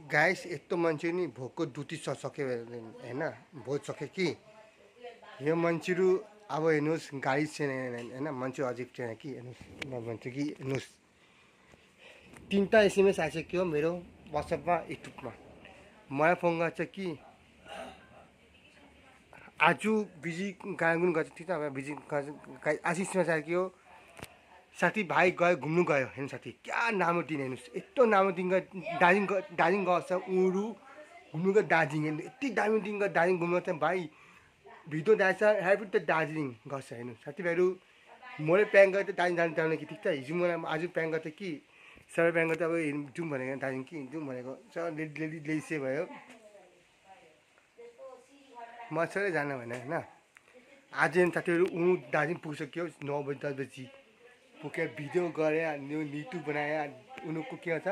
Guys यस्तो मान्छे नि भोकको दुती सक्यो होइन भोज सक्यो कि यो मान्छेहरू अब हेर्नुहोस् गाडी छैन होइन मान्छे अजिब छैन कि हेर्नुहोस् म भन्छु कि हेर्नुहोस् 3टा एसएमएस आइसक्यो मेरो वाट्सएपमा युट्युबमा मलाई फोन गर्छ कि आज बिजी गाउँ गर्छ ठिक छ बिजी आशिषमा आइसक्यो साथीभाइ गयो घुम्नु गयो होइन साथी क्या नामो दिन हेर्नुहोस् यस्तो नामो दिन दार्जिलिङ गएछ उनीहरू घुम्नु गयो दार्जिलिङ यति दामी दिन गयो दार्जिलिङ घुम्नु चाहिँ भाइ भिडियो जान्छ ह्यापी त दार्जिलिङ गर्छ हेर्नु साथीभाइहरू मैले प्लान गरेँ त दार्जिलिङ जानु कि ठिक छ हिजो मलाई आज प्लान गर्छ कि सबै प्लान गर्दा अब जाउँ भनेको दार्जिलिङ कि जाउँ भनेको लेडिसे भयो मजाले जानु भने होइन आज साथीहरू ऊ दार्जिलिङ पुगिसक्यो 9 बजी 10 बजी पुगेर भिडियो गरे निटु बनायो उनीहरूको के भन्छ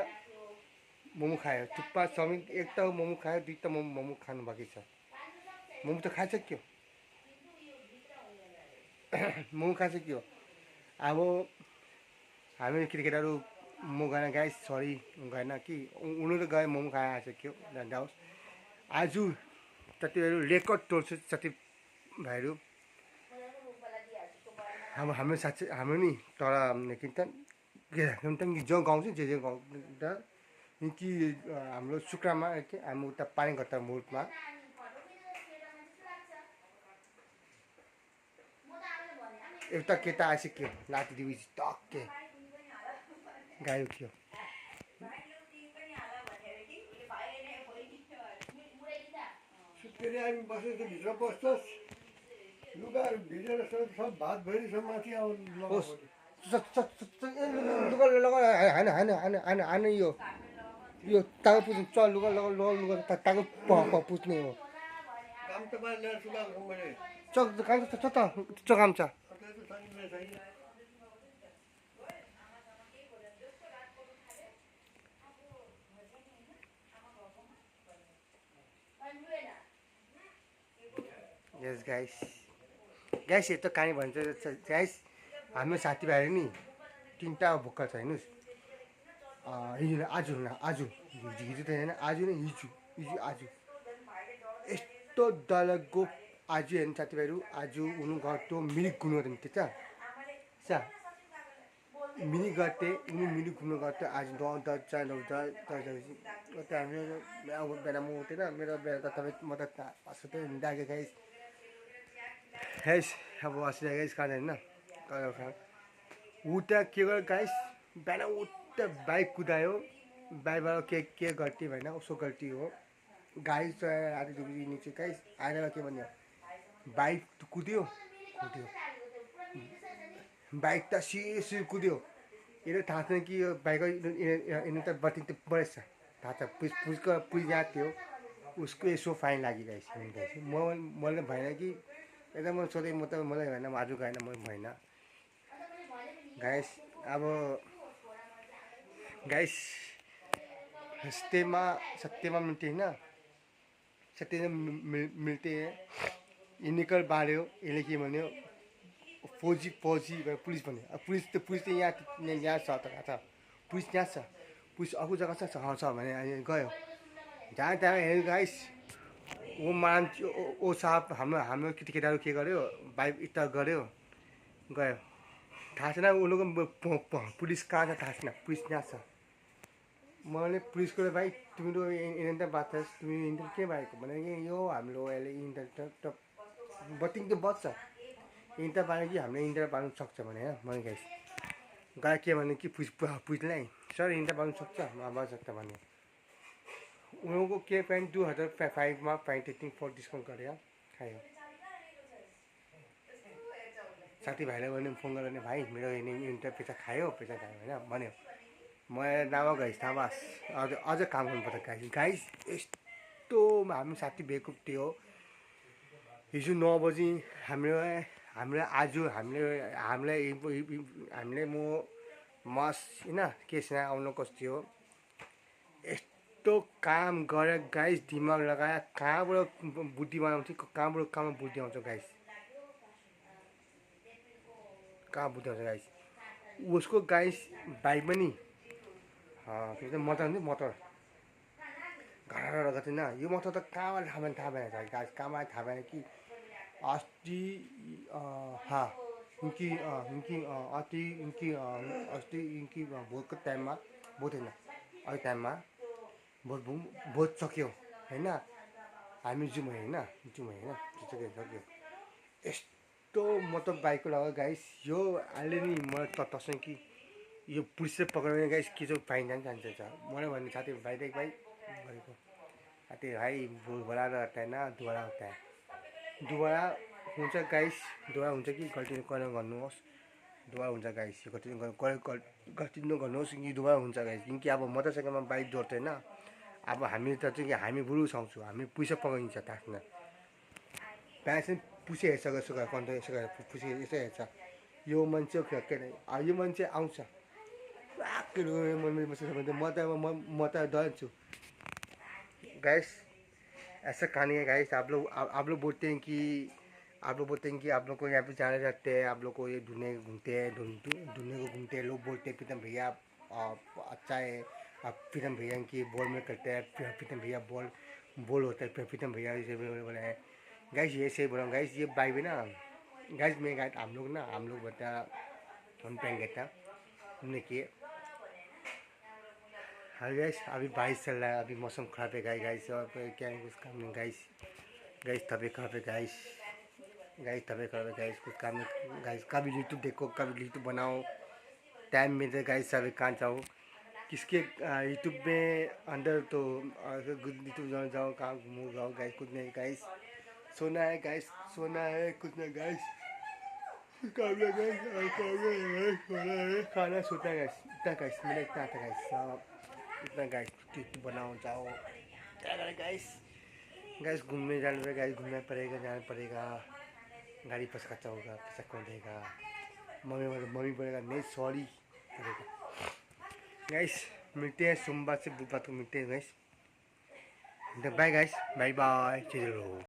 मोमो खायो थुक्पा चाउमिन एक त मोमो खायो 2 त मोमो खानु बाँकी छ मोमो त खाइसक्यो मोमो खाइसक्यो अब हामी केटाकेटाहरू म गएन गाइस सरी गएन कि उनीहरू गयो मोमो खाएर आइसक्यो जाओस् आज साथीभाइहरू रेकर्ड तोड्छु साथीभाइहरू अब हाम्रो साथी हाम्रो नि तर जो गाउँछ जे गाउँदा कि हाम्रो सुक्रामा के हाम्रो उता पानीघट्टा मोडमा एउटा केटा आइसक्यो लाठी दिएपछि टक्के गाडी उठ्यो बसेको भित्र बस्छस् लुगा भिजेर सब भात भइसम्म माथि होइन यो तागो पुज्नु चल लुगा लुगा तागो पुज्ने हो काम त ल्याएर सुगा मैले काम छ काम छ यस गाइस यस्तो कहानी भन्छ गाइस हाम्रो साथीभाइहरू नि 3टा भोका छ हेर्नुहोस् हिजो आज हिजो त होइन आज नै हिजो आज यस्तो डरलाग्दो आज हेर्नु साथीभाइहरू आज उनी गर्थ्यो मिरिक घुम्नु गर्थ्यो ठिक छ मिरिक गर्थ्यो उनी मिरिक घुम्नु गर्थ्यो आज 10 हाम्रो बेला म उठेन मेरो बेला त तपाईँ म त हस्पिटल हिँड्दाखेरि गाइस अब हस्पिटल गाइस खाँदैन होइन उता के गर्यो गाइस बिहान उता बाइक कुदायो बाइकबाट के गल्ती भएन उसको गल्ती हो गाडी चलाएर आधी डुबी निचे गाइस आएर के भन्यो बाइक कुद्यो बाइक त सिर कुद्यो यसले थाहा छैन कि यो बाइक यिनी त बत्ती त बढेछ थाहा छ पुलिस यहाँ थियो उसको यसो फाइन लागिरहेछ मैले भएन कि यता म सोधेँ म त मलाई भएन आज गएन म भएन गाइस अब गाइस सत्यमा मिल्थे होइन सत्यमा मिल्थे निकल बाल्यो यसले के भन्यो फौजी पुलिस भन्यो पुलिस त यहाँ छ त पुलिस यहाँ छ पुलिस अर्को जग्गा छ भने गयो जहाँ त्यहाँ हेऱ्यो गाइस ओ मान्छे ओ साहब हाम्रो केटाहरू के गर्यो बाइक स्टार्ट गर्यो गयो थाहा छैन उनीहरूको पुलिस कहाँ छ थाहा छैन पुलिस यहाँ छ मैले पुलिसको भाइ तिम्रो इन्टर बात छ तिमी इन्टर के भएको भने यो हाम्रो अहिले इन्टर त बत्ती त बज्छ इन्टर बाल्यो कि हामीले इन्टर बाल्नु सक्छ भने होइन मैले गाइस गयो के भने कि पुलिसलाई सर इन्टर बाल्नु सक्छ बाल्नु सक्छ भने उनीहरूको के प्यान्ट 2005मा प्यान्ट 4 डिस्काउन्ट गरेर खायो साथीभाइलाई भने फोन गरेर भाइ मेरो इन्टर पैसा खायो होइन भन्यो म नामा गाइस थाबास अझ काम गर्नुपर्छ गाइस यस्तो हाम्रो साथी भेको थियो हिजो 9 बजी हामीले म मस होइन केसँग आउनु कस्तो थियो यस्तो काम गरेर गाइस दिमाग लगाएर कहाँबाट बुद्धि बनाउँछ कहाँबाट बुद्धि आउँछ गाइस कहाँ बुद्धि आउँछ गाइस उसको गाइस बाइक पनि मोटर घरर गर्दैन यो मतलब त कहाँबाट थाहा भएन गाइस कहाँबाट थाहा भएन कि अस्ति अस्ति इनकी भोटको टाइममा भोट होइन अहिले टाइममा भोट सक्यो होइन हामी जाउँ होइन सक्यो यस्तो मतलब बाइकको लगायो गाइस यो अहिले नि मलाई तसँग कि यो पुलिसले पक्रेर भने गाइस के चाहिँ फाइन जान्छ मलाई भन्ने साथी भाइ गरेको साथी भाइ बोलाएर हट्ता होइन दोबारा हट्ता दोबारा हुन्छ गाइस दोबारा हुन्छ कि गल्ती गर्नुहोस् दोबारा हुन्छ गाइस यो गल्ती नगर्नुहोस् कि दोबारा हुन्छ गाइस किनकि अब मोटरसाइकलमा बाइक जोड्दैन अब हामी त चाहिँ हामी बुढो सक्छौँ हामी पैसा पकाइन्छ ताक्न बिहान चाहिँ पुसी हेर्छ यसो कन्ट यसो पुसी यसो हेर्छ यो मान्छे यो मान्छे आउँछ म त डराउँछु गाइस ऐसा कहानी है गाइस आप लोग बोलते हैं कि आप लोग को यहाँ पे जाने जाते हैं आप लोग को ये ढूंढने घूमते हैं लोग बोलते हैं प्रीतम भैया अच्छा है आप प्रीतम भैया की बॉल में करते हैं प्रीतम भैया बॉल होता है प्रीतम भैया इसे बोला है गाइस ये सही बोला गाइस ये बाइक भी ना गाइस में गाइस हम लोग बता हम पेंगे था हमने किए हाँ गाइस अभी बारिश चल रहा है अभी मौसम खराब है गाइस और क्या है कुछ काम नहीं गाइस तबीयत खराब है गाइस तबीयत खराब है गाइस कुछ काम नहीं गाइस कभी यूट्यूब देखो कभी यूट्यूब बनाओ टाइम मिलते गाइस सभी कहाँ जाओ किसके यूट्यूब में अंदर तो यूट्यूब जाओ कहाँ घूमो जाओ गाइस कुछ नहीं गाइस सोना है कुछ नहीं गाइस खाना सोना गाइस इतना गाइस मेरा इतना आता गाइस इतना गाइस बनाओ जाओ क्या करें गाइस घूमने जाने गाइस घूमना पड़ेगा जाना पड़ेगा गाड़ी पैसा खर्चा होगा पैसा कौन देगा मम्मी बोलेगा नहीं सॉरी करेगा गाइस मिलते हैं सोमवार से बुधवार को मिलते हैं guys bye guys bye bye चलो।